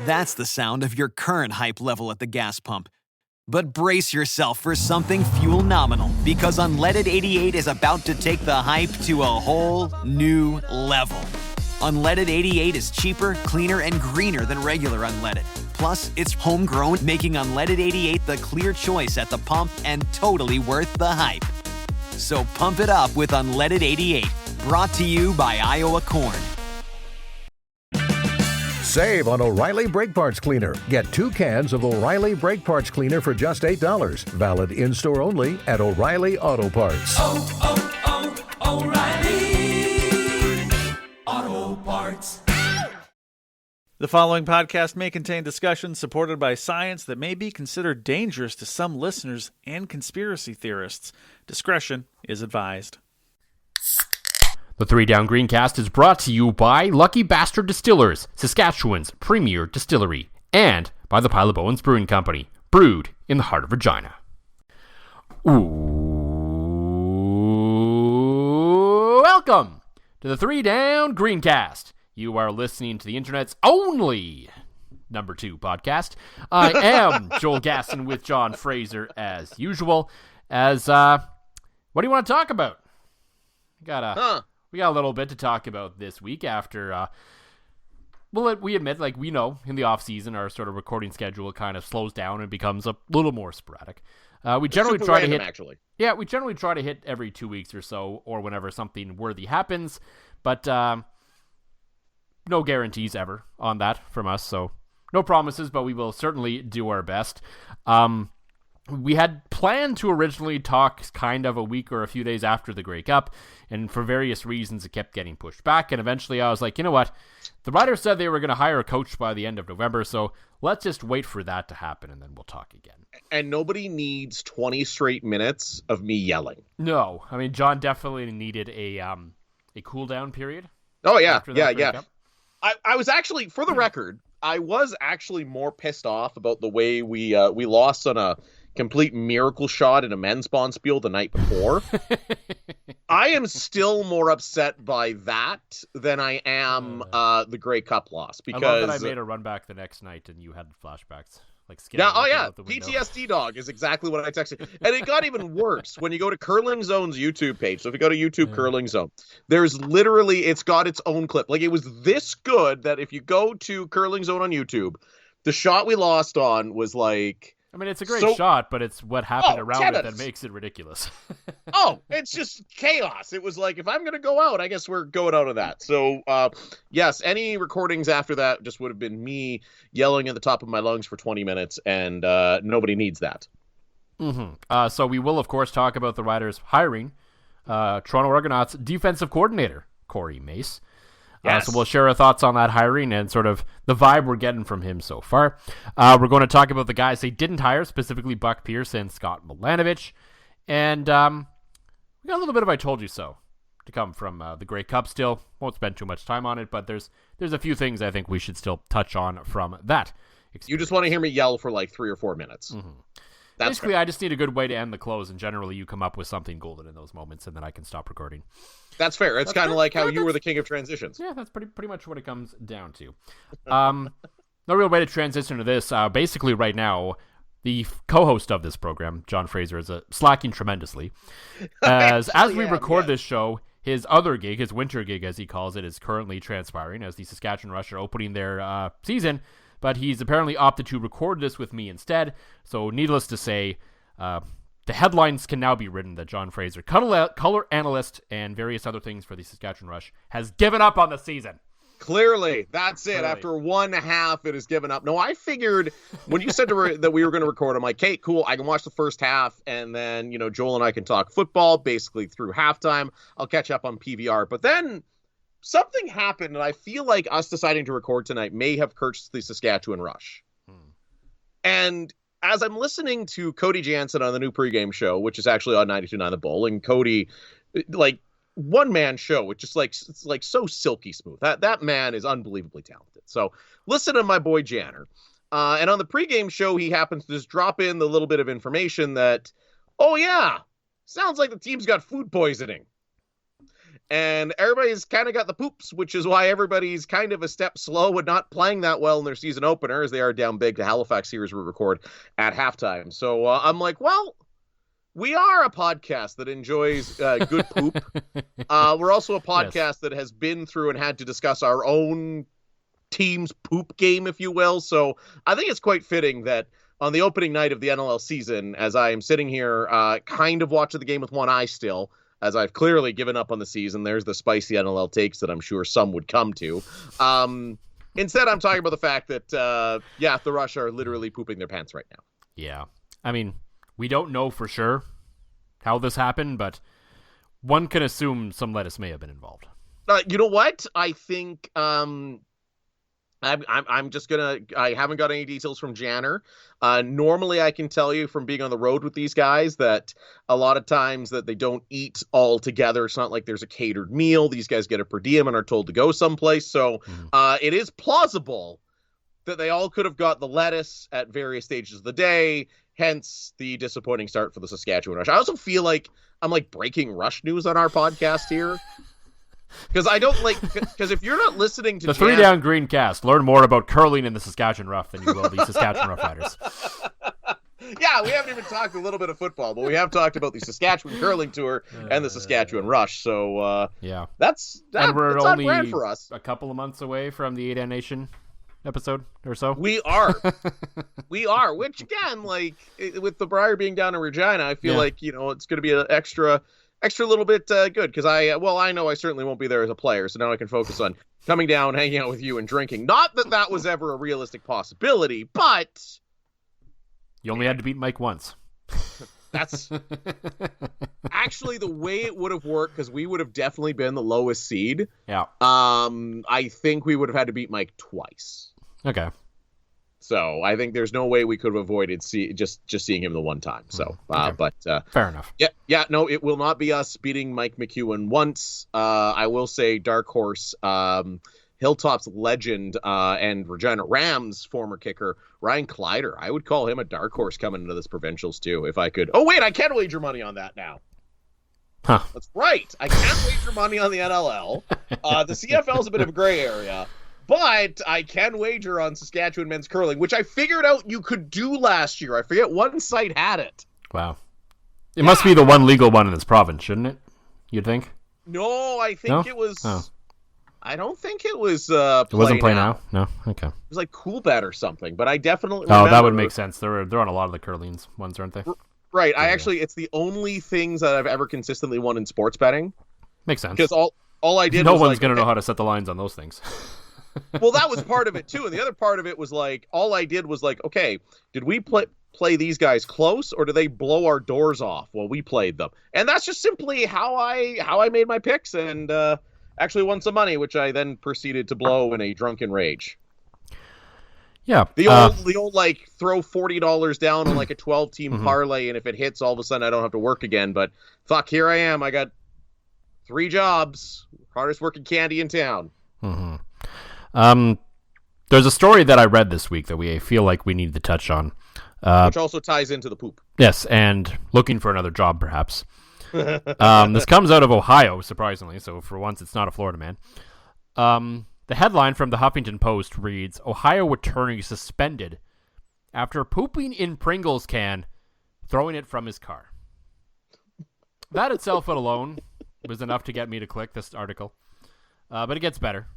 That's the sound of your current hype level at the gas pump. But brace yourself for something fuel-nominal, because Unleaded 88 is about to take the hype to a whole new level. Unleaded 88 is cheaper, cleaner, and greener than regular unleaded. Plus, it's homegrown, making Unleaded 88 the clear choice at the pump and totally worth the hype. So pump it up with Unleaded 88, brought to you by Iowa Corn. Save on O'Reilly Brake Parts Cleaner. Get 2 cans of O'Reilly Brake Parts Cleaner for just $8. Valid in-store only at O'Reilly Auto Parts. O'Reilly Auto Parts. The following podcast may contain discussions supported by science that may be considered dangerous to some listeners and conspiracy theorists. Discretion is advised. The 3 Down Greencast is brought to you by Lucky Bastard Distillers, Saskatchewan's premier distillery, and by the Pile of Bones Brewing Company, brewed in the heart of Regina. Welcome to the 3 Down Greencast. You are listening to the internet's only number 2 podcast. I am Joel Gasson with John Fraser as usual. What do you want to talk about? We got a little bit to talk about this week after, we admit, we know, in the off-season, our sort of recording schedule kind of slows down and becomes a little more sporadic. We generally try to hit, actually. Yeah, we generally try to hit every 2 weeks or so, or whenever something worthy happens, but no guarantees ever on that from us, so no promises, but we will certainly do our best. We had planned to originally talk kind of a week or a few days after the Grey Cup, and for various reasons it kept getting pushed back, and eventually I was like, you know what, the Riders said they were going to hire a coach by the end of November, so let's just wait for that to happen, and then we'll talk again. And nobody needs 20 straight minutes of me yelling. No, I mean, John definitely needed a cool-down period. Oh, yeah, yeah. I was actually, for the record, I was actually more pissed off about the way we lost on a complete miracle shot in a men's bonspiel the night before. I am still more upset by that than I am the Grey Cup loss, because I love that I made a run back the next night and you had flashbacks. PTSD dog is exactly what I texted. And it got even worse when you go to Curling Zone's YouTube page. So if you go to YouTube Curling Zone, there's literally, it's got its own clip. Like, it was this good that if you go to Curling Zone on YouTube, the shot we lost on was like, I mean, it's a great shot, but it's what happened around it that makes it ridiculous. It's just chaos. It was like, if I'm going to go out, I guess we're going out of that. So, yes, any recordings after that just would have been me yelling at the top of my lungs for 20 minutes, and nobody needs that. Mm-hmm. So we will, of course, talk about the Riders hiring Toronto Argonauts defensive coordinator, Corey Mace. Yes. So we'll share our thoughts on that hiring and sort of the vibe we're getting from him so far. We're going to talk about the guys they didn't hire, specifically Buck Pierce and Scott Milanovich. And we got a little bit of I Told You So to come from the Grey Cup still. Won't spend too much time on it, but there's a few things I think we should still touch on from that experience. You just want to hear me yell for like 3 or 4 minutes. Mm-hmm. Basically, I just need a good way to end the close, and generally you come up with something golden in those moments, and then I can stop recording. That's fair. It's kind of like how you were the king of transitions. Yeah, that's pretty much what it comes down to. No real way to transition to this. Basically, right now, the co-host of this program, John Fraser, is slacking tremendously. As we record this show, his other gig, his winter gig, as he calls it, is currently transpiring as the Saskatchewan Rush are opening their season. But he's apparently opted to record this with me instead. So needless to say, the headlines can now be written that John Fraser, color analyst, and various other things for the Saskatchewan Rush, has given up on the season. Clearly, that's it. After one half, it is given up. No, I figured when you said that we were going to record, I'm like, okay, cool. I can watch the first half, and then, Joel and I can talk football basically through halftime. I'll catch up on PVR. But then something happened, and I feel like us deciding to record tonight may have cursed the Saskatchewan Rush. And as I'm listening to Cody Jansen on the new pregame show, which is actually on 92.9 The Bull, and Cody, like, one-man show, it's just like, it's like so silky smooth. That man is unbelievably talented. So listen to my boy Janner. And on the pregame show, he happens to just drop in the little bit of information that, oh yeah, sounds like the team's got food poisoning. And everybody's kind of got the poops, which is why everybody's kind of a step slow and not playing that well in their season opener, as they are down big to Halifax here as we record at halftime. So I'm like, well, we are a podcast that enjoys good poop. We're also a podcast that has been through and had to discuss our own team's poop game, if you will. So I think it's quite fitting that on the opening night of the NLL season, as I am sitting here kind of watching the game with one eye still, as I've clearly given up on the season. There's the spicy NLL takes that I'm sure some would come to. Instead, I'm talking about the fact that, the Rush are literally pooping their pants right now. Yeah. I mean, we don't know for sure how this happened, but one can assume some lettuce may have been involved. You know what? I think I'm just gonna. I haven't got any details from Janner. Normally, I can tell you from being on the road with these guys that a lot of times that they don't eat all together. It's not like there's a catered meal. These guys get a per diem and are told to go someplace. So it is plausible that they all could have got the lettuce at various stages of the day. Hence the disappointing start for the Saskatchewan Rush. I also feel like I'm like breaking Rush news on our podcast here. Because I don't because if you're not listening to the Three Down Green Cast, learn more about curling in the Saskatchewan Ruff than you will the Saskatchewan Roughriders. Yeah, we haven't even talked a little bit of football, but we have talked about the Saskatchewan Curling Tour and the Saskatchewan Rush. So that's we're on only brand for us. A couple of months away from the 8N Nation episode or so. We are. Which again, like with the Briar being down in Regina, I feel like it's going to be an extra little bit good because I know I certainly won't be there as a player, so now I can focus on coming down, hanging out with you, and drinking. Not that was ever a realistic possibility, but you only had to beat Mike once. That's actually the way it would have worked because we would have definitely been the lowest seed. Yeah. I think we would have had to beat Mike twice. Okay. So I think there's no way we could have avoided just seeing him the one time. So, okay. But fair enough. Yeah. No, it will not be us beating Mike McEwen once. I will say dark horse, Hilltop's legend and Regina Rams former kicker Ryan Kleider. I would call him a dark horse coming into this provincials too, if I could. Oh wait, I can wager money on that now. Huh. That's right. I can't wager money on the NLL. The CFL is a bit of a gray area. But I can wager on Saskatchewan men's curling, which I figured out you could do last year. I forget one site had it. Wow. It must be the one legal one in this province, shouldn't it? You'd think? No, I think it was... Oh. I don't think it was It wasn't Play Now? No? Okay. It was like Cool Bet or something, but I definitely remember... Oh, that would make sense. They're on a lot of the curlings ones, aren't they? Right. It's the only things that I've ever consistently won in sports betting. Makes sense. Because all I did no was one's going to know how to set the lines on those things. Well, that was part of it too, and the other part of it was like all I did was like, okay, did we play these guys close, or do they blow our doors off while we played them? And that's just simply how I made my picks, and actually won some money, which I then proceeded to blow in a drunken rage. Yeah, the old like throw $40 down on like a 12-team parlay, and if it hits, all of a sudden I don't have to work again. But fuck, here I am. I got 3 jobs, hardest working candy in town. Mm-hmm. There's a story that I read this week that we feel like we need to touch on. Which also ties into the poop. Yes, and looking for another job, perhaps. This comes out of Ohio, surprisingly, so for once it's not a Florida man. The headline from the Huffington Post reads, Ohio attorney suspended after pooping in Pringles can, throwing it from his car. That itself alone was enough to get me to click this article. But it gets better.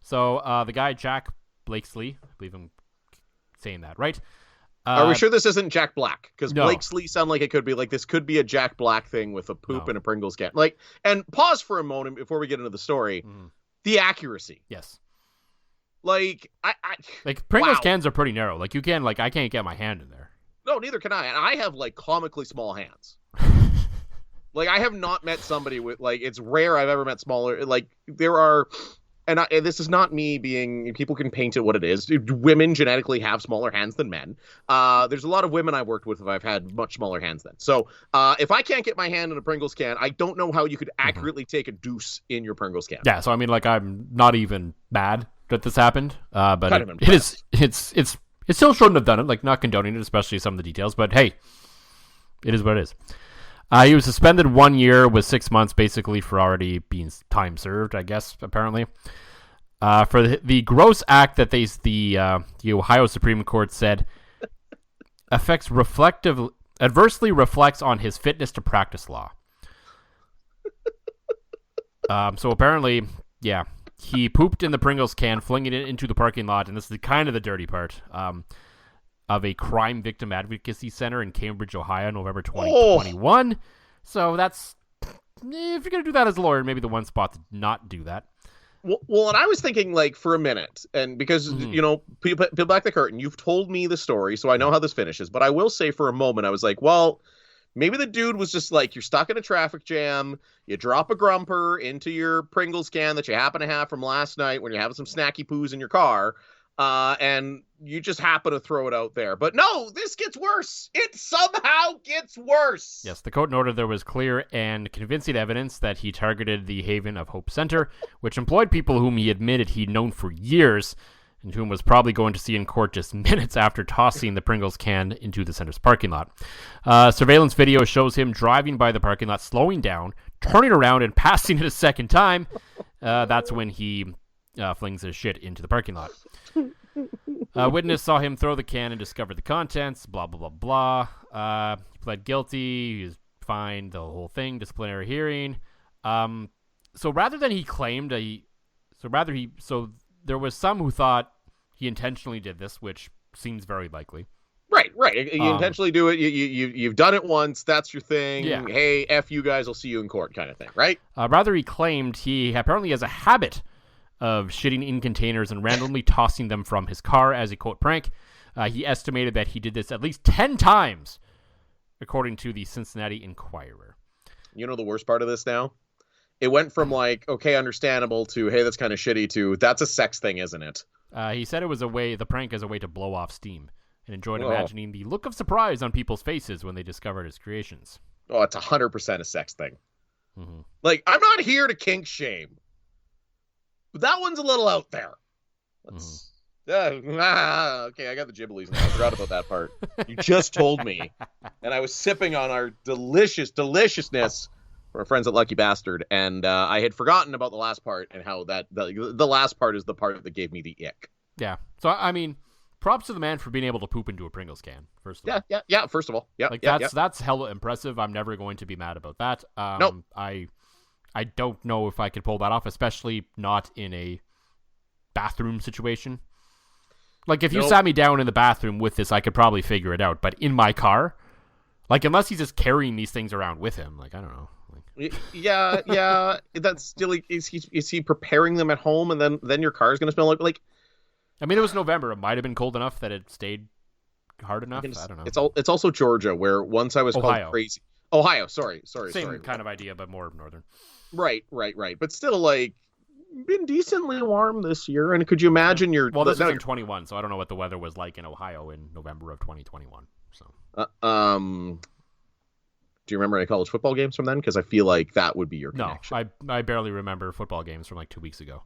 So the guy, Jack Blakesley, I believe I'm saying that, right? Are we sure this isn't Jack Black? Because no. Blakesley sound like it could be like this could be a Jack Black thing with a poop and a Pringles can. Like, and pause for a moment before we get into the story. Mm-hmm. The accuracy. Yes. Like Pringles cans are pretty narrow. Like you can I can't get my hand in there. No, neither can I. And I have like comically small hands. Like I have not met somebody with it's rare I've ever met smaller. Like there are. And this is not me being, people can paint it what it is. Women genetically have smaller hands than men. There's a lot of women I've worked with I've had much smaller hands than. So if I can't get my hand in a Pringles can, I don't know how you could accurately take a deuce in your Pringles can. Yeah, so I mean, I'm not even mad that this happened. But it still shouldn't have done it. Not condoning it, especially some of the details. But hey, it is what it is. He was suspended 1 year with 6 months, basically for already being time served, I guess, apparently. For the gross act that the Ohio Supreme Court said adversely reflects on his fitness to practice law. So apparently, yeah, he pooped in the Pringles can, flinging it into the parking lot, and this is kind of the dirty part, of a crime victim advocacy center in Cambridge, Ohio, November 2021. So that's, if you're going to do that as a lawyer, maybe the one spot to not do that. Well, and I was thinking, like, for a minute, and because, you know, peel back the curtain, you've told me the story, so I know how this finishes, but I will say for a moment, I was like, well, maybe the dude was just like, you're stuck in a traffic jam, you drop a grumper into your Pringles can that you happen to have from last night when you're having some snacky poos in your car, and you just happen to throw it out there. But no, this gets worse. It somehow gets worse. Yes, the court noted there was clear and convincing evidence that he targeted the Haven of Hope Center, which employed people whom he admitted he'd known for years, and whom was probably going to see in court just minutes after tossing the Pringles can into the center's parking lot. Surveillance video shows him driving by the parking lot, slowing down, turning around, and passing it a second time. That's when he flings his shit into the parking lot. Witness saw him throw the can and discovered the contents, blah, blah, blah, blah. He pled guilty. He was fined, the whole thing, disciplinary hearing. So rather than he claimed, so there was some who thought he intentionally did this, which seems very likely. Right. You intentionally do it. You've done it once. That's your thing. Yeah. Hey, F you guys, I'll see you in court kind of thing, right? Rather, he claimed he apparently has a habit of shitting in containers and randomly tossing them from his car as a, quote, prank. He estimated that he did this at least 10 times, according to the Cincinnati Enquirer. You know the worst part of this now? It went from like, okay, understandable, to, hey, that's kind of shitty, to, that's a sex thing, isn't it? He said it was the prank as a way to blow off steam, and enjoyed imagining the look of surprise on people's faces when they discovered his creations. Oh, it's 100% a sex thing. Mm-hmm. Like, I'm not here to kink shame, but that one's a little out there. Okay, I got the gibblies now. I forgot about that part. You just told me. And I was sipping on our deliciousness from our friends at Lucky Bastard, and I had forgotten about the last part, and how that the last part is the part that gave me the ick. Yeah. So, I mean, props to the man for being able to poop into a Pringles can, first of all. Yeah, first of all. Yeah, like, that's hella impressive. I'm never going to be mad about that. Nope. I don't know if I could pull that off, especially not in a bathroom situation. Like, if you sat me down in the bathroom with this, I could probably figure it out. But in my car, like, unless he's just carrying these things around with him, like, I don't know. Like, yeah. That's still, like, is he preparing them at home, and then your car's gonna smell like? I mean, it was November. It might have been cold enough that it stayed hard enough. I don't know. It's also Georgia, where once I was Ohio. called crazy. Ohio, sorry. Same kind of idea, but more northern. Right. But still, like, been decently warm this year. And could you imagine this was in 21, so I don't know what the weather was like in Ohio in November of 2021. So, do you remember any college football games from then? Because I feel like that would be your no, connection. I barely remember football games from like 2 weeks ago.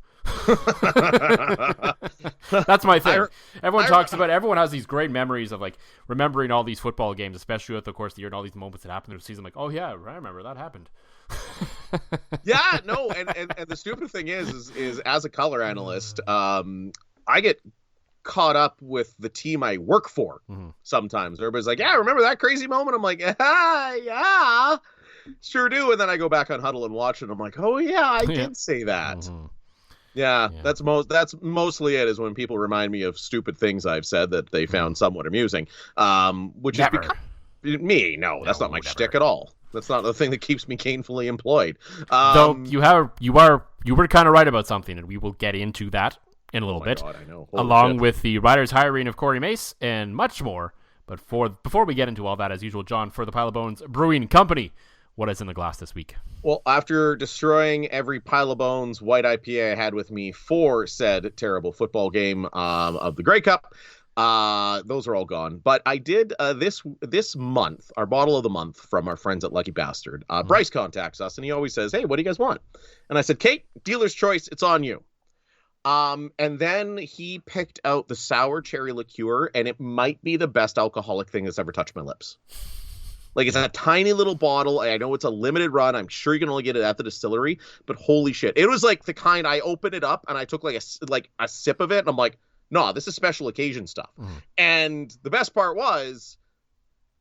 That's my thing. Everyone has these great memories of, like, remembering all these football games, especially at the course of the year, and all these moments that happened in the season. Like, oh yeah, I remember that happened. Yeah, no, and the stupid thing is as a color analyst, I get caught up with the team I work for. Sometimes everybody's like, yeah, remember that crazy moment? I'm like, yeah, sure do. And then I go back on Huddle and watch it, and I'm like, oh yeah, I did say that. Yeah, that's mostly it, is when people remind me of stupid things I've said that they found somewhat amusing, which Never. is me. No, that's not my shtick at all. That's not the thing that keeps me gainfully employed. Though you were kind of right about something, and we will get into that in a little bit, God, I know. along with the writer's hiring of Corey Mace and much more. But before we get into all that, as usual, John, for the Pile of Bones Brewing Company, what is in the glass this week? Well, after destroying every Pile of Bones white IPA I had with me for said terrible football game of the Grey Cup, those are all gone. But I did this month, our bottle of the month from our friends at Lucky Bastard. Bryce contacts us, and he always says, hey, what do you guys want? And I said, Kate, dealer's choice, it's on you. And then he picked out the sour cherry liqueur, and it might be the best alcoholic thing that's ever touched my lips. Like, it's a tiny little bottle. I know it's a limited run. I'm sure you can only get it at the distillery, but holy shit. It was like the kind I opened it up and I took like a sip of it and I'm like, no, this is special occasion stuff. And the best part was,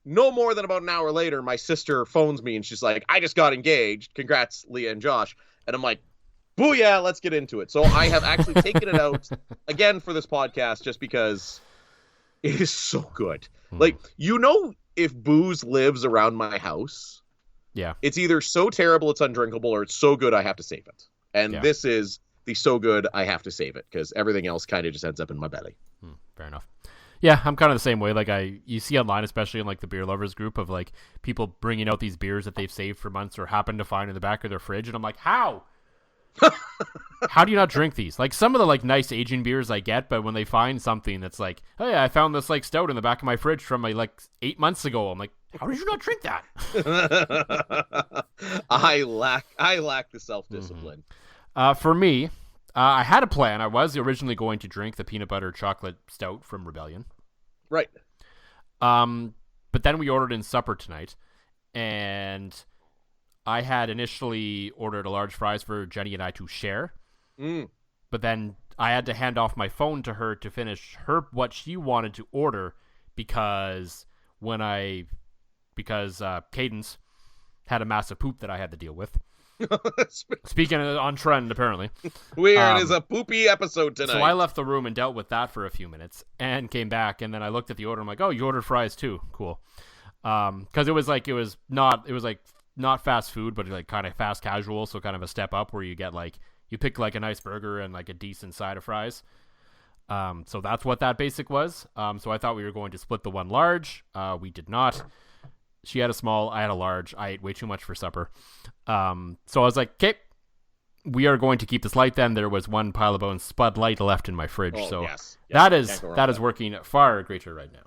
no more than about an hour later, my sister phones me and she's like, I just got engaged. Congrats, Leah and Josh. And I'm like, booyah, let's get into it. So I have actually taken it out again for this podcast just because it is so good. Like, if booze lives around my house, it's either so terrible it's undrinkable or it's so good I have to save it. And this is the so good I have to save it because everything else kind of just ends up in my belly. Fair enough. Yeah, I'm kind of the same way. Like, you see online, especially in like the beer lovers group, of like people bringing out these beers that they've saved for months or happen to find in the back of their fridge, and I'm like, how? How do you not drink these? Like, some of the like nice aging beers I get, but when they find something that's like, oh yeah, I found this like stout in the back of my fridge from like 8 months ago, I'm like, how did you not drink that? I lack the self-discipline. For me, I had a plan. I was originally going to drink the peanut butter chocolate stout from Rebellion. Right. But then we ordered in supper tonight, and I had initially ordered a large fries for Jenny and I to share. But then I had to hand off my phone to her to finish what she wanted to order because Cadence had a massive poop that I had to deal with. Speaking on trend, apparently. Weird. It is a poopy episode tonight. So I left the room and dealt with that for a few minutes and came back, and then I looked at the order. I'm like, oh, you ordered fries too. Cool. Because it was not fast food, but like kind of fast casual, so kind of a step up where you get like, you pick like a nice burger and like a decent side of fries. So that's what that basic was. So I thought we were going to split the one large. We did not. She had a small, I had a large. I ate way too much for supper. So I was like, okay, we are going to keep this light then. There was one Pile of Bones Spud Light left in my fridge. Yes. that is working far greater right now.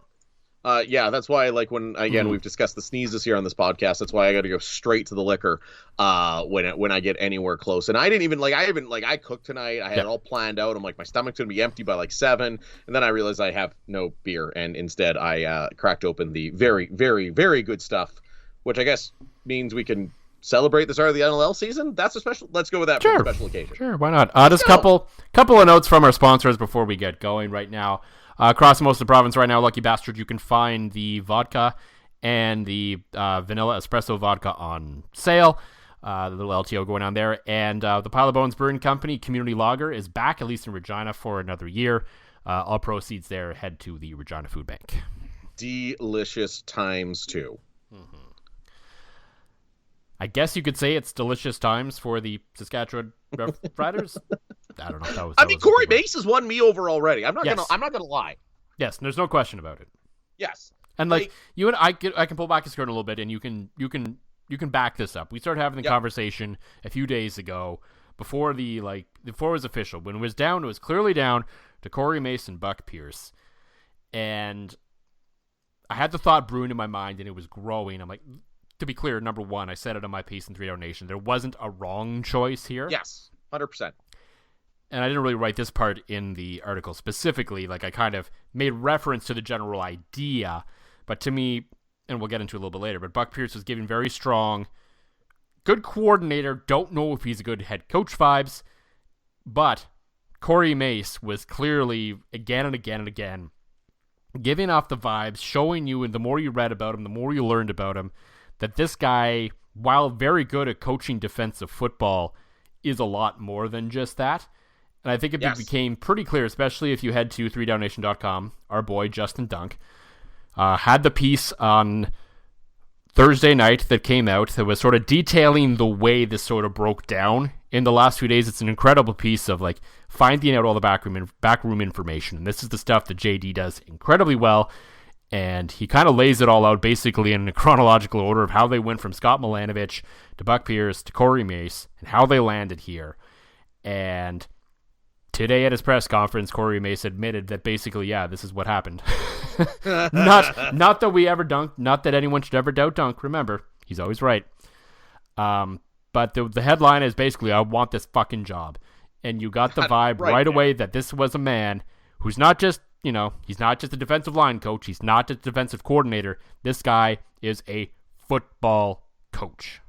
That's why, like, when, again, we've discussed the sneezes here on this podcast, that's why I got to go straight to the liquor when I get anywhere close. And I didn't even, I cooked tonight. I had it all planned out. I'm like, my stomach's going to be empty by, like, 7. And then I realized I have no beer. And instead, I cracked open the very, very, very good stuff, which I guess means we can celebrate the start of the NLL season. That's a special, let's go with that for a special occasion. Sure, why not? Just a couple of notes from our sponsors before we get going right now. Across most of the province right now, Lucky Bastard, you can find the vodka and the vanilla espresso vodka on sale. The little LTO going on there. And the Pile of Bones Brewing Company Community Lager is back, at least in Regina, for another year. All proceeds there head to the Regina Food Bank. Delicious times 2. I guess you could say it's delicious times for the Saskatchewan Riders. I don't know. Corey Mace has won me over already. I'm not gonna lie. Yes, there's no question about it. Yes, and like you and I can pull back a skirt a little bit, and you can back this up. We started having the conversation a few days ago before it was official. When it was clearly down to Corey Mace and Buck Pierce, and I had the thought brewing in my mind, and it was growing. I'm like, to be clear, number one, I said it on my piece in 3 Down Nation. There wasn't a wrong choice here. Yes, 100%. And I didn't really write this part in the article specifically. Like, I kind of made reference to the general idea. But to me, and we'll get into it a little bit later, but Buck Pierce was giving very strong, good coordinator, don't know if he's a good head coach vibes. But Corey Mace was clearly, again and again and again, giving off the vibes, showing you, and the more you read about him, the more you learned about him, that this guy, while very good at coaching defensive football, is a lot more than just that. And I think it became pretty clear, especially if you head to 3downnation.com. Our boy, Justin Dunk, had the piece on Thursday night that came out that was sort of detailing the way this sort of broke down in the last few days. It's an incredible piece of like finding out all the backroom information. And this is the stuff that JD does incredibly well. And he kind of lays it all out basically in a chronological order of how they went from Scott Milanovich to Buck Pierce to Corey Mace and how they landed here. And today at his press conference, Corey Mace admitted that basically, this is what happened. Not that we ever dunked, not that anyone should ever doubt Dunk. Remember, he's always right. But the headline is basically, I want this fucking job. And you got the vibe right away that this was a man who's not just, he's not just a defensive line coach. He's not just a defensive coordinator. This guy is a football coach.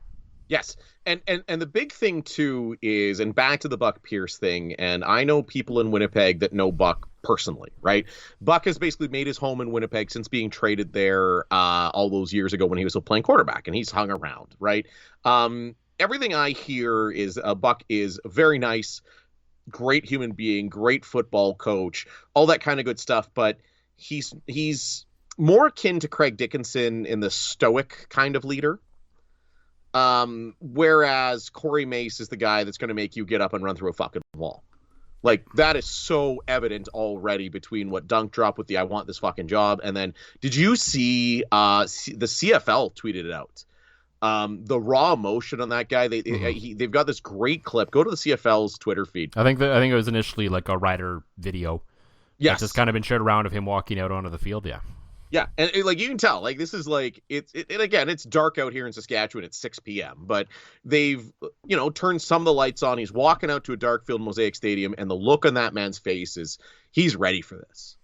Yes. And the big thing too is, and back to the Buck Pierce thing, and I know people in Winnipeg that know Buck personally, right? Buck has basically made his home in Winnipeg since being traded there all those years ago when he was still playing quarterback, and he's hung around, right? Everything I hear is Buck is very nice, great human being, great football coach, all that kind of good stuff, but he's more akin to Craig Dickinson in the stoic kind of leader. Whereas Corey Mace is the guy that's going to make you get up and run through a fucking wall. Like, that is so evident already between what Dunk dropped with the "I want this fucking job," and then did you see the CFL tweeted it out? The raw emotion on that guy. They've got this great clip. Go to the CFL's Twitter feed. I think it was initially like a Ryder video. Yes, that's just kind of been shared around of him walking out onto the field. Yeah. Yeah, and like you can tell, like this is like again, it's dark out here in Saskatchewan at 6 p.m. But they've turned some of the lights on. He's walking out to a dark field, Mosaic Stadium, and the look on that man's face is he's ready for this,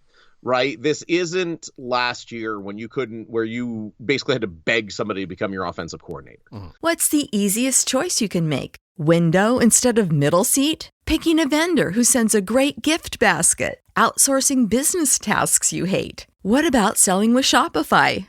right? This isn't last year where you basically had to beg somebody to become your offensive coordinator. What's the easiest choice you can make? Window instead of middle seat? Picking a vendor who sends a great gift basket? Outsourcing business tasks you hate? What about selling with Shopify?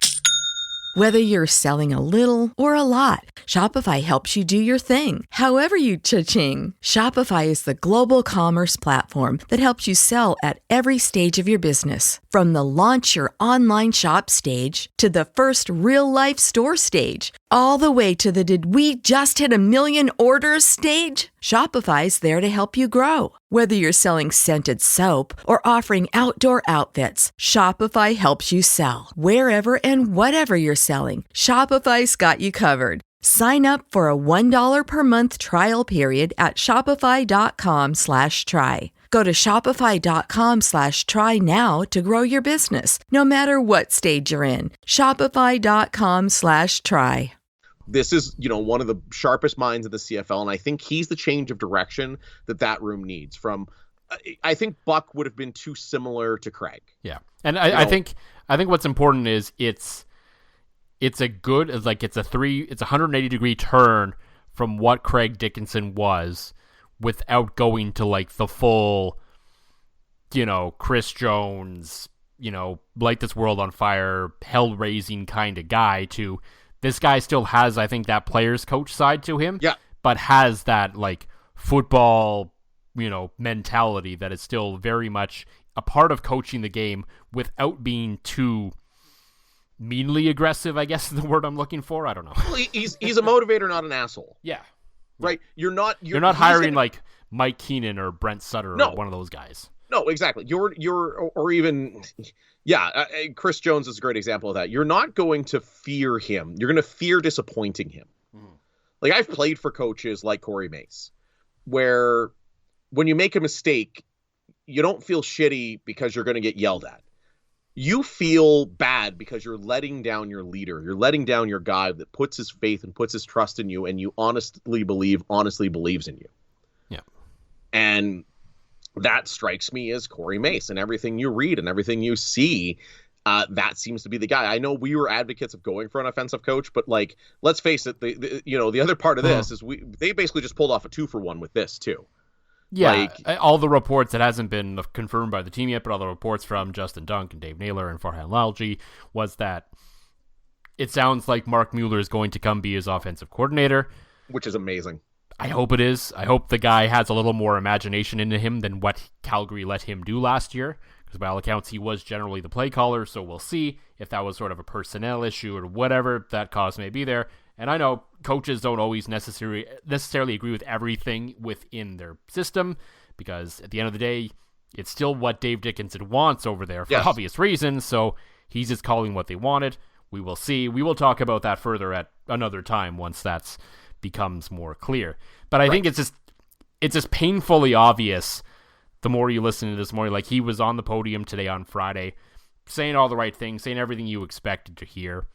Whether you're selling a little or a lot, Shopify helps you do your thing, however you cha-ching. Shopify is the global commerce platform that helps you sell at every stage of your business. From the launch your online shop stage to the first real-life store stage, all the way to the "did we just hit 1 million orders" stage. Shopify's there to help you grow. Whether you're selling scented soap or offering outdoor outfits, Shopify helps you sell. Wherever and whatever you're selling, Shopify's got you covered. Sign up for a $1 per month trial period at shopify.com/try. Go to shopify.com/try now to grow your business, no matter what stage you're in. Shopify.com/try. This is, one of the sharpest minds of the CFL, and I think he's the change of direction that room needs. I think Buck would have been too similar to Craig. Yeah, and I think what's important is it's a 180-degree turn from what Craig Dickinson was, without going to like the full, Chris Jones, light this world on fire, hell-raising kind of guy to. This guy still has, I think, that player's coach side to him, but has that like football, mentality that is still very much a part of coaching the game without being too meanly aggressive, I guess is the word I'm looking for. I don't know. Well, he's a motivator, not an asshole. Yeah. Right. You're not hiring like Mike Keenan or Brent Sutter or one of those guys. No, exactly. Chris Jones is a great example of that. You're not going to fear him. You're going to fear disappointing him. Like, I've played for coaches like Corey Mace, where when you make a mistake, you don't feel shitty because you're going to get yelled at. You feel bad because you're letting down your leader. You're letting down your guy that puts his faith and puts his trust in you, and you honestly believes in you. Yeah. And that strikes me as Corey Mace, and everything you read and everything you see, that seems to be the guy. I know we were advocates of going for an offensive coach, but like, let's face it, the other part of this is they basically just pulled off a 2-for-1 with this too. Yeah, all the reports, it hasn't been confirmed by the team yet, but all the reports from Justin Dunk and Dave Naylor and Farhan Lalji was that it sounds like Mark Mueller is going to come be his offensive coordinator. Which is amazing. I hope it is. I hope the guy has a little more imagination into him than what Calgary let him do last year, because by all accounts, he was generally the play caller, so we'll see if that was sort of a personnel issue or whatever that cause may be there. And I know coaches don't always necessarily agree with everything within their system, because at the end of the day, it's still what Dave Dickinson wants over there for obvious reasons, so he's just calling what they wanted. We will see. We will talk about that further at another time once that's becomes more clear. But I think it's just painfully obvious the more you listen to this, more like he was on the podium today on Friday saying all the right things, saying everything you expected to hear.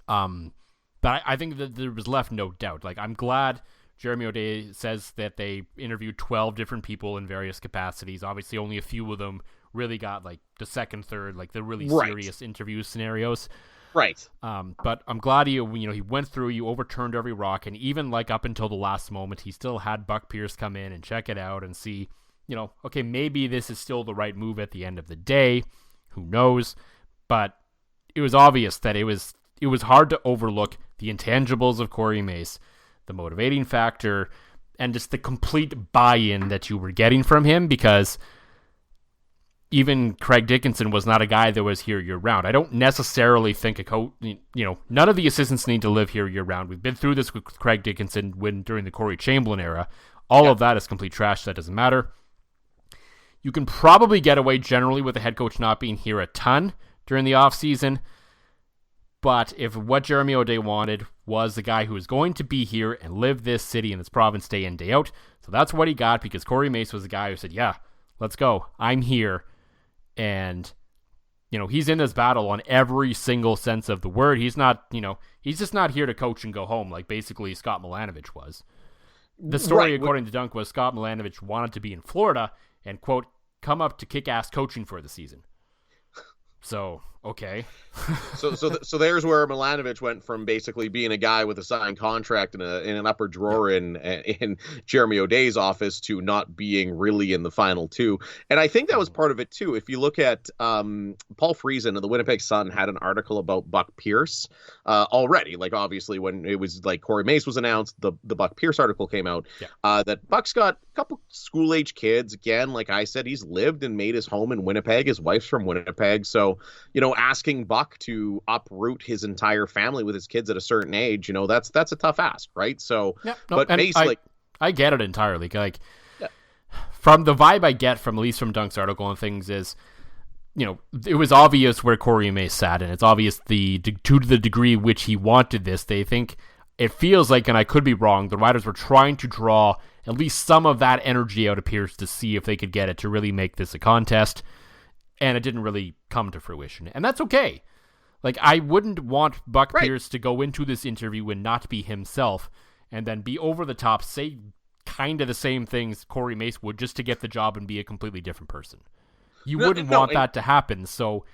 But I think that there was left no doubt. Like, I'm glad Jeremy O'Day says that they interviewed 12 different people in various capacities. Obviously, only a few of them really got, like, the second, third, like, the really serious interview scenarios. Right. But I'm glad he went through, you overturned every rock, and even like up until the last moment, he still had Buck Pierce come in and check it out and see, okay, maybe this is still the right move at the end of the day. Who knows? But it was obvious that it was hard to overlook the intangibles of Corey Mace, the motivating factor, and just the complete buy-in that you were getting from him, because even Craig Dickinson was not a guy that was here year-round. I don't necessarily think a coach, none of the assistants need to live here year-round. We've been through this with Craig Dickinson during the Corey Chamberlain era. All of that is complete trash. That doesn't matter. You can probably get away generally with the head coach not being here a ton during the offseason. But if what Jeremy O'Day wanted was the guy who was going to be here and live this city and this province day in, day out, so that's what he got, because Corey Mace was the guy who said, yeah, let's go. I'm here. And, he's in this battle on every single sense of the word. He's not, he's just not here to coach and go home like basically Scott Milanovich was. The story, according to Dunk, was Scott Milanovich wanted to be in Florida and, quote, come up to kick-ass coaching for the season. So, okay. so there's where Milanovich went from basically being a guy with a signed contract in an upper drawer in Jeremy O'Day's office to not being really in the final two. And I think that was part of it too. If you look at Paul Friesen of the Winnipeg Sun had an article about Buck Pierce already. Like obviously when it was like Corey Mace was announced, the Buck Pierce article came out. That Buck's got a couple school age kids. Again, like I said, he's lived and made his home in Winnipeg. His wife's from Winnipeg, so asking Buck to uproot his entire family with his kids at a certain age, that's a tough ask, right? So, but basically, I get it entirely. Like, from the vibe I get from at least from Dunk's article and things is, it was obvious where Corey Mace sat, and it's obvious to the degree which he wanted this. They think it feels like, and I could be wrong, the writers were trying to draw at least some of that energy out of Pierce to see if they could get it to really make this a contest. And it didn't really come to fruition. And that's okay. Like, I wouldn't want Buck Pierce to go into this interview and not be himself and then be over the top, say kind of the same things Corey Mace would just to get the job and be a completely different person. You wouldn't want that to happen. So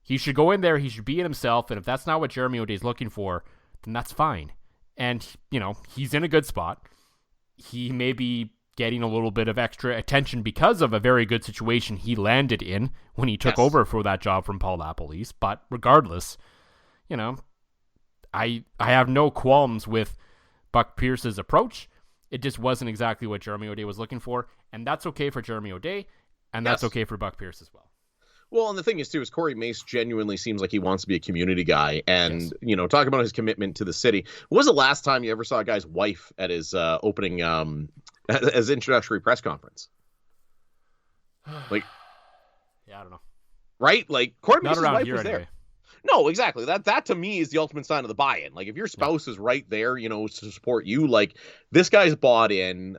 he should go in there, he should be it himself, and if that's not what Jeremy O'Day's looking for, then that's fine. And, he's in a good spot. He may be getting a little bit of extra attention because of a very good situation he landed in when he took over for that job from Paul LaPolice. But regardless, I have no qualms with Buck Pierce's approach. It just wasn't exactly what Jeremy O'Day was looking for, and that's okay for Jeremy O'Day, and that's okay for Buck Pierce as well. Well, and the thing is, too, is Corey Mace genuinely seems like he wants to be a community guy. And, talking about his commitment to the city. When was the last time you ever saw a guy's wife at his opening as introductory press conference? Like, yeah, I don't know. Right? Like, Corey Mace's wife here was anyway. there. No, exactly. That to me is the ultimate sign of the buy-in. Like, if your spouse is right there, to support you, like, this guy's bought in.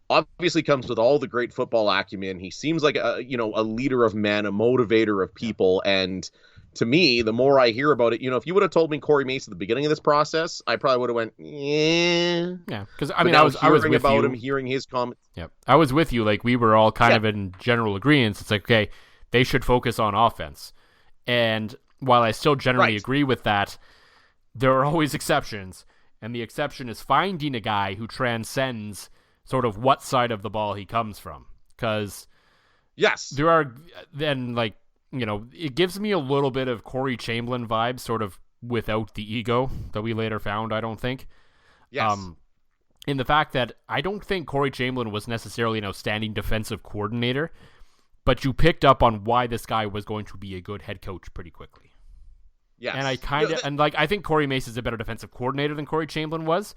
Obviously comes with all the great football acumen. He seems like a leader of men, a motivator of people. And to me, the more I hear about it, if you would have told me Corey Mace at the beginning of this process, I probably would have went, yeah. Yeah, because I was with about you. Him, hearing his comments. Yeah, I was with you. Like, we were all kind of in general agreement. It's like, okay, they should focus on offense. And while I still generally agree with that, there are always exceptions. And the exception is finding a guy who transcends sort of what side of the ball he comes from. Because there are then, like, it gives me a little bit of Corey Chamberlain vibes, sort of without the ego that we later found, I don't think. Yes. In the fact that I don't think Corey Chamberlain was necessarily an outstanding defensive coordinator, but you picked up on why this guy was going to be a good head coach pretty quickly. Yes. And I think Corey Mace is a better defensive coordinator than Corey Chamberlain was,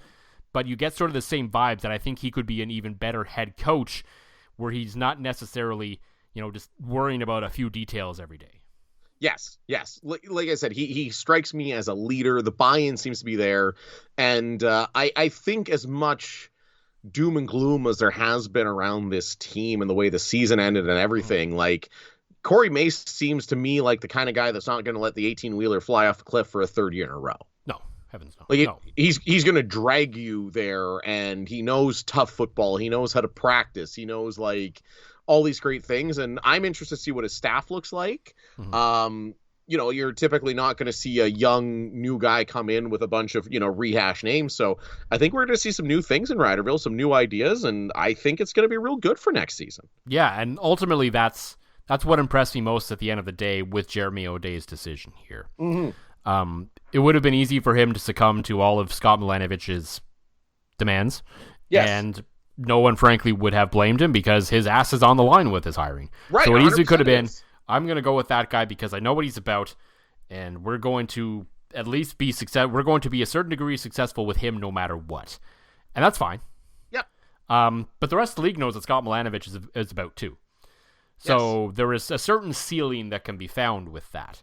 but you get sort of the same vibes that I think he could be an even better head coach where he's not necessarily, just worrying about a few details every day. Yes. Like I said, he strikes me as a leader. The buy-in seems to be there. And I think as much doom and gloom as there has been around this team and the way the season ended and everything, like, Corey Mace seems to me like the kind of guy that's not going to let the 18-wheeler fly off the cliff for a third year in a row. No. Heavens no. Like no. He's going to drag you there, and he knows tough football. He knows how to practice. He knows, like, all these great things, and I'm interested to see what his staff looks like. Mm-hmm. you're typically not going to see a young new guy come in with a bunch of, rehash names. So I think we're going to see some new things in Riderville, some new ideas, and I think it's going to be real good for next season. Yeah, and ultimately that's what impressed me most at the end of the day with Jeremy O'Day's decision here. Mm-hmm. It would have been easy for him to succumb to all of Scott Milanovich's demands. Yes. And no one, frankly, would have blamed him because his ass is on the line with his hiring. Right, so it easily could have been, is. I'm going to go with that guy because I know what he's about, and we're going to at least be we're going to be a certain degree successful with him no matter what. And that's fine. Yep. But the rest of the league knows that Scott Milanovich is about too. So there is a certain ceiling that can be found with that.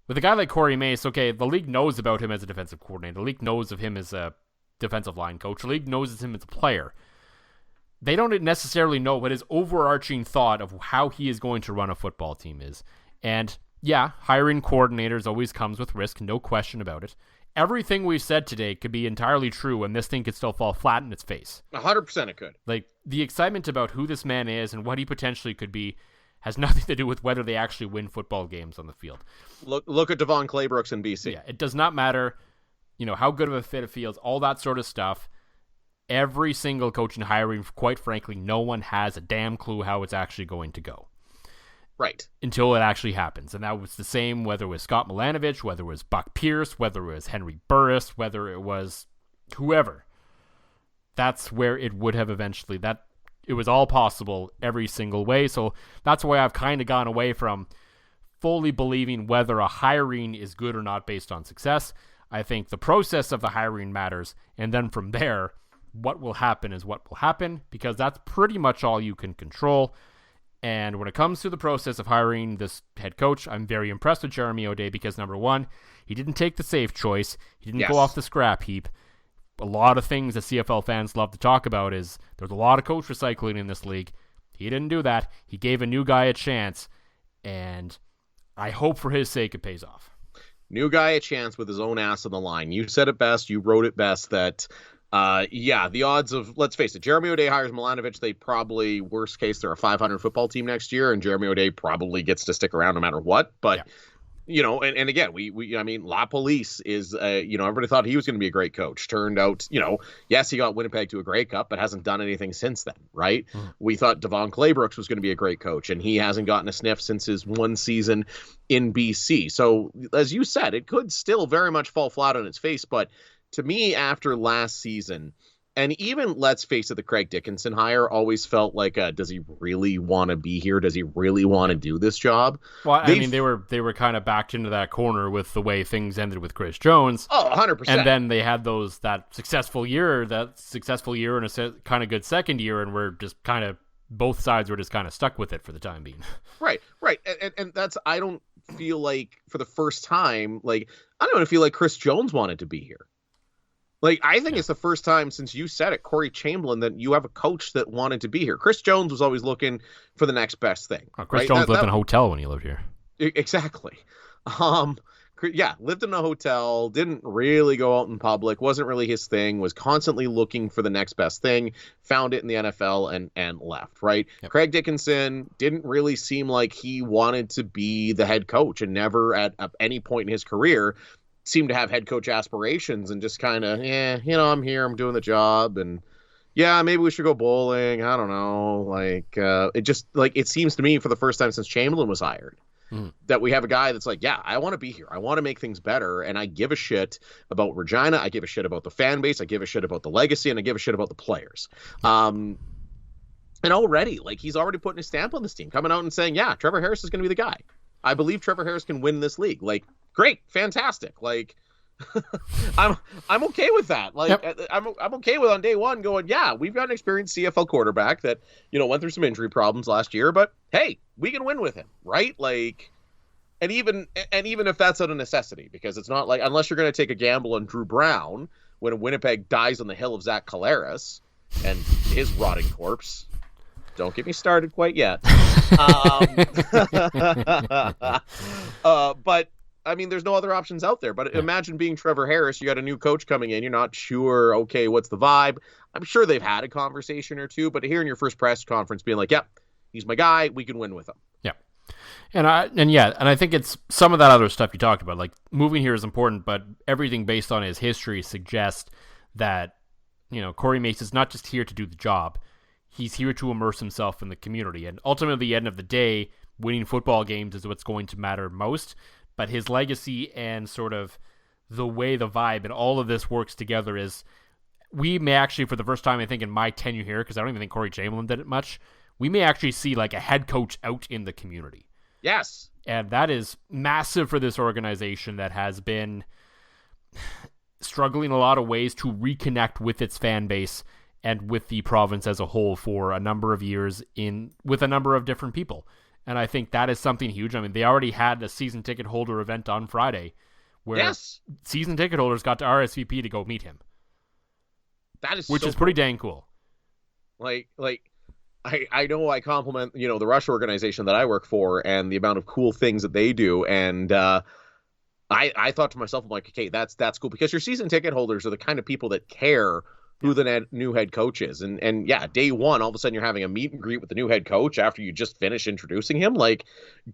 With a guy like Corey Mace, okay, the league knows about him as a defensive coordinator. The league knows of him as a defensive line coach. The league knows of him as a player. They don't necessarily know what his overarching thought of how he is going to run a football team is. And yeah, hiring coordinators always comes with risk, no question about it. Everything we've said today could be entirely true, and this thing could still fall flat in its face. 100% it could. Like, the excitement about who this man is and what he potentially could be has nothing to do with whether they actually win football games on the field. Look at Devon Claybrooks in BC. Yeah, it does not matter, how good of a fit it feels, all that sort of stuff. Every single coach in hiring, quite frankly, no one has a damn clue how it's actually going to go. Right. Until it actually happens. And that was the same whether it was Scott Milanovich, whether it was Buck Pierce, whether it was Henry Burris, whether it was whoever. That's where it would have eventually, it was all possible every single way. So that's why I've kind of gone away from fully believing whether a hiring is good or not based on success. I think the process of the hiring matters. And then from there, what will happen is what will happen, because that's pretty much all you can control. And when it comes to the process of hiring this head coach, I'm very impressed with Jeremy O'Day because, number one, he didn't take the safe choice. He didn't go off the scrap heap. A lot of things that CFL fans love to talk about is there's a lot of coach recycling in this league. He didn't do that. He gave a new guy a chance, and I hope for his sake it pays off. New guy a chance with his own ass on the line. You said it best. You wrote it best that the odds of, let's face it, Jeremy O'Day hires Milanovic, they probably, worst case, they're a 500 football team next year, and Jeremy O'Day probably gets to stick around no matter what. But, and again, I mean, La Police is, everybody thought he was going to be a great coach. Turned out, yes, he got Winnipeg to a Grey Cup, but hasn't done anything since then, right? We thought Devon Claybrooks was going to be a great coach, and he hasn't gotten a sniff since his one season in BC. So, as you said, it could still very much fall flat on its face, but to me, after last season, and even, let's face it, the Craig Dickinson hire always felt like, does he really want to be here? Does he really want to do this job? Well, I mean, they were kind of backed into that corner with the way things ended with Chris Jones. Oh, 100%. And then they had that successful year and a kind of good second year, and we're just kind of, both sides were just kind of stuck with it for the time being. Right. And that's, I don't feel like, for the first time, like, I don't feel like Chris Jones wanted to be here. Like, I think it's the first time since you said it, Corey Chamberlain, that you have a coach that wanted to be here. Chris Jones was always looking for the next best thing. Chris Jones lived in a hotel when he lived here. Exactly. Lived in a hotel, didn't really go out in public, wasn't really his thing, was constantly looking for the next best thing, found it in the NFL and left, right? Yep. Craig Dickinson didn't really seem like he wanted to be the head coach, and never at any point in his career seemed to have head coach aspirations, and just kind of, I'm here, I'm doing the job, and maybe we should go bowling. I don't know. Like, it seems to me for the first time since Chamberlain was hired that we have a guy that's like, I want to be here. I want to make things better. And I give a shit about Regina. I give a shit about the fan base. I give a shit about the legacy, and I give a shit about the players. And already, like, he's already putting his stamp on this team, coming out and saying, Trevor Harris is going to be the guy. I believe Trevor Harris can win this league. Like, great, fantastic. Like, I'm okay with that. Like, I'm okay with on day one going, we've got an experienced CFL quarterback that, went through some injury problems last year, but hey, we can win with him, right? Like, and even if that's not a necessity, because it's not like, unless you're going to take a gamble on Drew Brown when Winnipeg dies on the hill of Zach Collaros and his rotting corpse. Don't get me started quite yet. But I mean, there's no other options out there. But imagine being Trevor Harris. You got a new coach coming in. You're not sure, okay, what's the vibe? I'm sure they've had a conversation or two. But here in your first press conference being like, he's my guy. We can win with him. Yeah. And I think it's some of that other stuff you talked about. Like, moving here is important, but everything based on his history suggests that, Corey Mace is not just here to do the job. He's here to immerse himself in the community. And ultimately, at the end of the day, winning football games is what's going to matter most. But his legacy and sort of the way the vibe and all of this works together is, we may actually, for the first time, I think, in my tenure here, because I don't even think Corey Chamberlain did it much, we may actually see like a head coach out in the community. Yes. And that is massive for this organization that has been struggling in a lot of ways to reconnect with its fan base and with the province as a whole for a number of years with a number of different people. And I think that is something huge. I mean, they already had a season ticket holder event on Friday where season ticket holders got to RSVP to go meet him. That is which is pretty dang cool. Like I know I compliment, the Rush organization that I work for and the amount of cool things that they do. And I thought to myself, I'm like, okay, that's cool, because your season ticket holders are the kind of people that care who the new head coach is. And yeah, day one, all of a sudden you're having a meet and greet with the new head coach after you just finished introducing him. Like,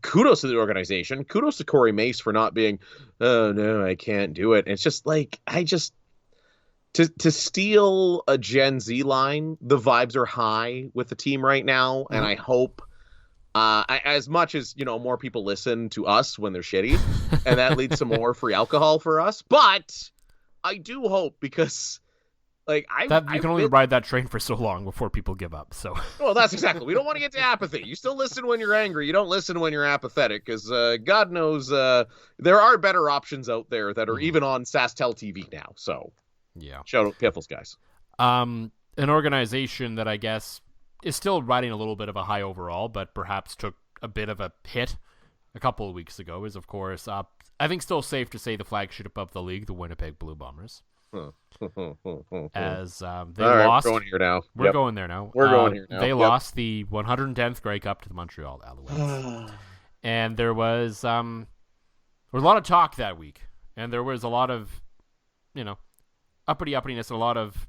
kudos to the organization. Kudos to Corey Mace for not being, oh no, I can't do it. And it's just like, to steal a Gen Z line, the vibes are high with the team right now, and I hope, as much as, more people listen to us when they're shitty, and that leads to more free alcohol for us, but I do hope, because, like, you can only ride that train for so long before people give up, so. Well, that's exactly. We don't want to get to apathy. You still listen when you're angry. You don't listen when you're apathetic, because God knows there are better options out there that are even on SaskTel TV now, so. Yeah. Shout out Piffles, guys. An organization that I guess is still riding a little bit of a high overall, but perhaps took a bit of a hit a couple of weeks ago is, of course, I think still safe to say the flagship of the league, the Winnipeg Blue Bombers. As they lost. We're going here now. We're going there now. We're going here now. They lost the 110th Grey Cup to the Montreal Alouettes. And there was a lot of talk that week. And there was a lot of, uppiness and a lot of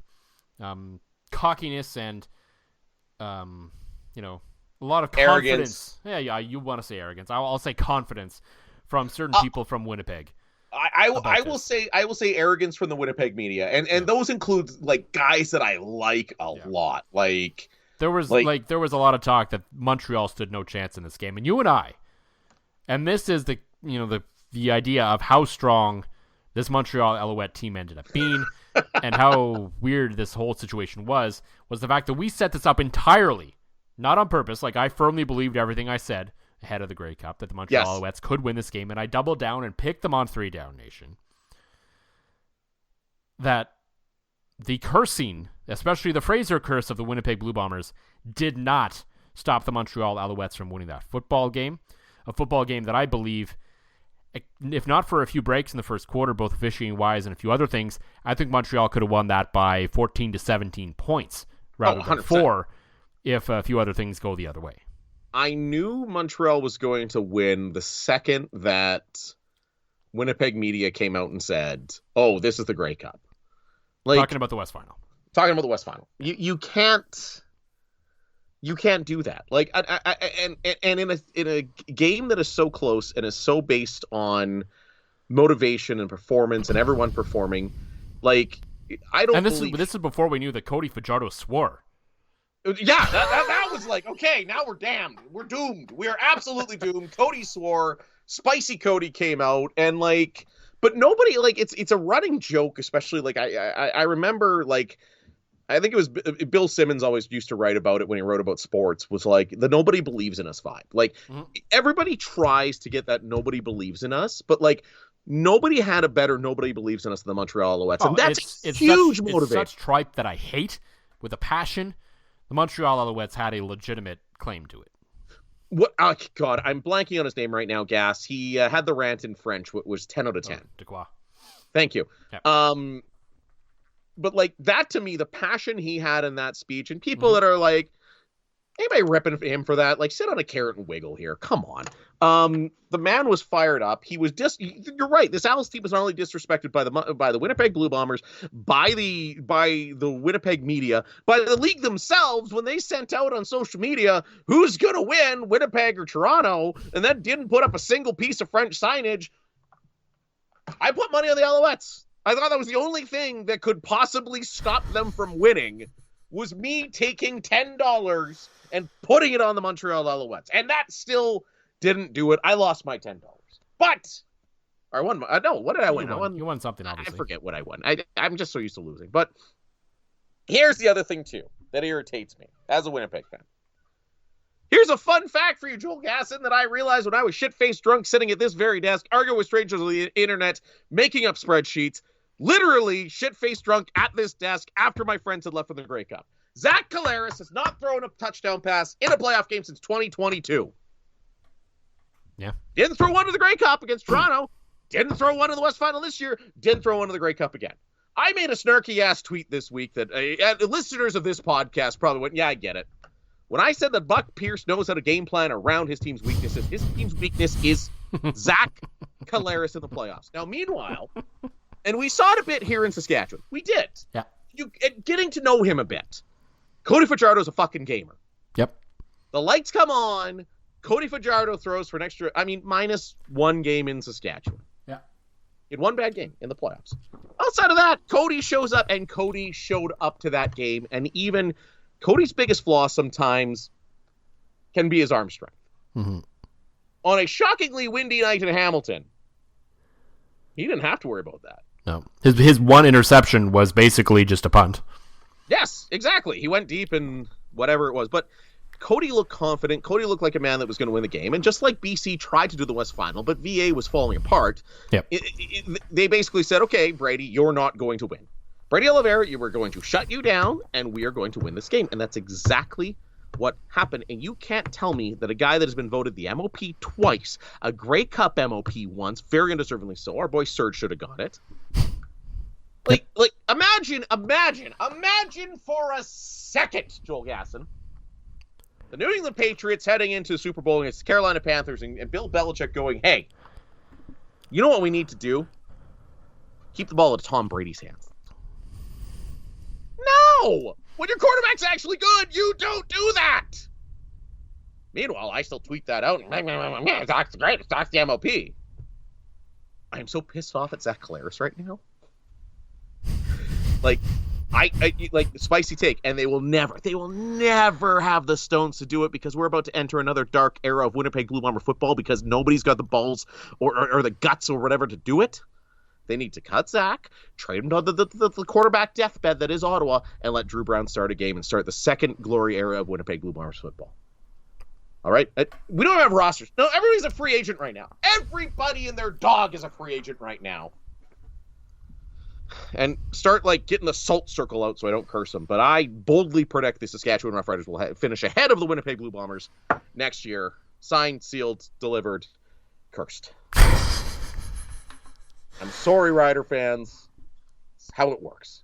cockiness and a lot of confidence. Arrogance. Yeah, you want to say arrogance. I'll say confidence from certain people from Winnipeg. I will say arrogance from the Winnipeg media, and those include like guys that I like a lot. Like there was a lot of talk that Montreal stood no chance in this game, and you and I, and this is the idea of how strong this Montreal Alouette team ended up being. And how weird this whole situation was the fact that we set this up entirely, not on purpose. Like, I firmly believed everything I said ahead of the Grey Cup, that the Montreal Alouettes could win this game, and I doubled down and picked them on 3-Down Nation. That the cursing, especially the Fraser curse of the Winnipeg Blue Bombers, did not stop the Montreal Alouettes from winning that football game. A football game that I believe, if not for a few breaks in the first quarter, both officiating-wise and a few other things, I think Montreal could have won that by 14 to 17 points rather than 4 if a few other things go the other way. I knew Montreal was going to win the second that Winnipeg media came out and said, oh, this is the Grey Cup. Like, talking about the West Final. You can't do that. Like, and in a game that is so close and is so based on motivation and performance and everyone performing, like, I don't. And this is before we knew that Cody Fajardo swore. Yeah, that was like, okay, now we're damned. We're doomed. We are absolutely doomed. Cody swore. Spicy Cody came out, and like, but nobody, like, it's a running joke, especially like I remember, like, I think it was Bill Simmons always used to write about it when he wrote about sports, was like the nobody believes in us vibe. Like, everybody tries to get that nobody believes in us, but like nobody had a better nobody believes in us than the Montreal Alouettes. And that's a huge motivator. It's such tripe that I hate with a passion. The Montreal Alouettes had a legitimate claim to it. What? Oh, God, I'm blanking on his name right now, Gas. He had the rant in French, which was 10 out of 10. Dequois. Thank you. Yep. But like that, to me, the passion he had in that speech, and people that are like, Anybody ripping him for that? Like, sit on a carrot and wiggle here. Come on. The man was fired up. He was you're right. This Owls team was not only disrespected by the Winnipeg Blue Bombers, by the Winnipeg media, by the league themselves when they sent out on social media who's going to win, Winnipeg or Toronto, and then didn't put up a single piece of French signage. I put money on the Alouettes. I thought that was the only thing that could possibly stop them from winning, was me taking $10 and putting it on the Montreal Alouettes. And that still didn't do it. I lost my $10. But I won. No, what did I win? You won something, obviously. I forget what I won. I'm just so used to losing. But here's the other thing, too, that irritates me as a Winnipeg fan. Here's a fun fact for you, Joel Gasson, that I realized when I was shit-faced drunk sitting at this very desk, arguing with strangers on the internet, making up spreadsheets, literally shit-faced drunk at this desk after my friends had left for the Grey Cup. Zach Collaros has not thrown a touchdown pass in a playoff game since 2022. Yeah. Didn't throw one to the Grey Cup against Toronto. Didn't throw one to the West Final this year. Didn't throw one to the Grey Cup again. I made a snarky-ass tweet this week that listeners of this podcast probably went, yeah, I get it. When I said that Buck Pierce knows how to game plan around his team's weaknesses, his team's weakness is Zach Collaros in the playoffs. Now, meanwhile, and we saw it a bit here in Saskatchewan. We did. Yeah. Getting to know him a bit. Cody Fajardo's a fucking gamer. Yep. The lights come on. Cody Fajardo throws for an extra, minus one game in Saskatchewan. Yeah. He had one bad game in the playoffs. Outside of that, Cody shows up, and Cody showed up to that game. And even Cody's biggest flaw sometimes can be his arm strength. Mm-hmm. On a shockingly windy night in Hamilton, he didn't have to worry about that. No. His one interception was basically just a punt. Yes, exactly. He went deep and whatever it was. But Cody looked confident. Cody looked like a man that was going to win the game. And just like BC tried to do the West Final, but VA was falling apart, yep. They basically said, okay, Brady, you're not going to win. Brady Oliveira, we're going to shut you down, and we are going to win this game. And that's exactly what happened. And you can't tell me that a guy that has been voted the MOP twice, a Grey Cup MOP once, very undeservingly so, our boy Serge should have got it. Like, imagine for a second, Joel Gasson, the New England Patriots heading into the Super Bowl against the Carolina Panthers and Bill Belichick going, hey, you know what we need to do? Keep the ball out of Tom Brady's hands. No! When your quarterback's actually good, you don't do that! Meanwhile, I still tweet that out. Zach's great. Zach's the MOP. I am so pissed off at Zach Collaros right now. Like, I like spicy take, and they will never have the stones to do it because we're about to enter another dark era of Winnipeg Blue Bomber football because nobody's got the balls or the guts or whatever to do it. They need to cut Zach, trade him to the quarterback deathbed that is Ottawa, and let Drew Brown start a game and start the second glory era of Winnipeg Blue Bombers football. All right? We don't have rosters. No, everybody's a free agent right now. Everybody and their dog is a free agent right now. And start, getting the salt circle out so I don't curse them. But I boldly predict the Saskatchewan Roughriders will finish ahead of the Winnipeg Blue Bombers next year. Signed, sealed, delivered, cursed. I'm sorry, Rider fans. It's how it works.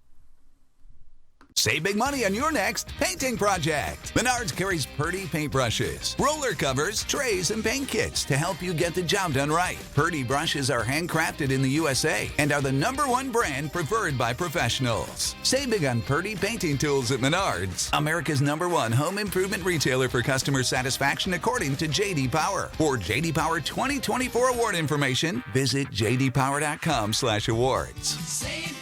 Save big money on your next painting project. Menards carries Purdy paintbrushes, roller covers, trays, and paint kits to help you get the job done right. Purdy brushes are handcrafted in the USA and are the #1 brand preferred by professionals. Save big on Purdy painting tools at Menards, America's #1 home improvement retailer for customer satisfaction according to J.D. Power. For J.D. Power 2024 award information, visit jdpower.com/awards.